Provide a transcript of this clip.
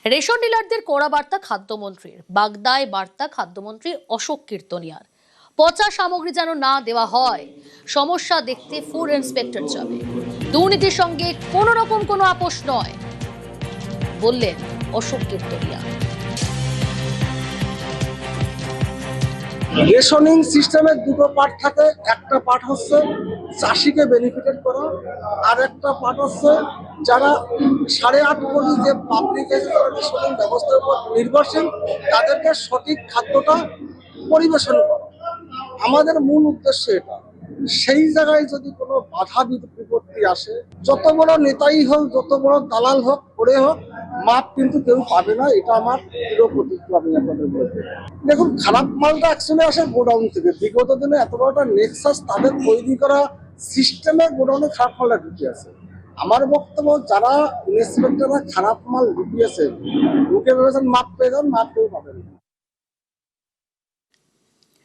Ration ডিলারদের কড়া বার্তা খাদ্যমন্ত্রীর, বাগদায় বার্তা খাদ্যমন্ত্রী অশোক কীর্তনিয়ার। পচা সামগ্রী যেন না দেওয়া হয়, সমস্যা দেখতে ফুড ইন্সপেক্টর যাবে, দুর্নীতির সঙ্গে কোনো রকম কোনো আপোষ নয় বললেন অশোক কীর্তনিয়া। রেশনিং সিস্টেমের দুটো পার্ট থাকে, একটা পার্ট হচ্ছে চাষিকে বেনিফিটেড করা, আর একটা পার্ট হচ্ছে যারা 8.5 কোটি যে পাবলিক রেশনিং ব্যবস্থার উপর নির্ভরশীল তাদেরকে সঠিক খাদ্যটা পরিবেশন করা। আমাদের মূল উদ্দেশ্য এটা। সেই জায়গায় যদি কোনো বাধা বিপত্তি আসে, যত বড় নেতাই হোক, যত বড় দালাল হোক, করে হোক, মাপ কিন্তু কেউ পাবে না। এটা আমার দৃঢ় প্রতিজ্ঞা আমি আপনাদের বলতে। দেখুন, খারাপ মালটা অ্যাকচুয়ালি আসে গোডাউন থেকে। বিগত দিনে এত বড় একটা নেক্সাস তাদের তৈরি করা সিস্টেমে গোডাউনে খারাপ মালটা ঢুকে আছে। আমার বক্তব্য, যারা ইন্সপেক্টররা খারাপ মাল ঢুকিয়েছে, ঢুকে ভেবেছেন মাপ পেয়ে যান, মাপ কেউ পাবেন না।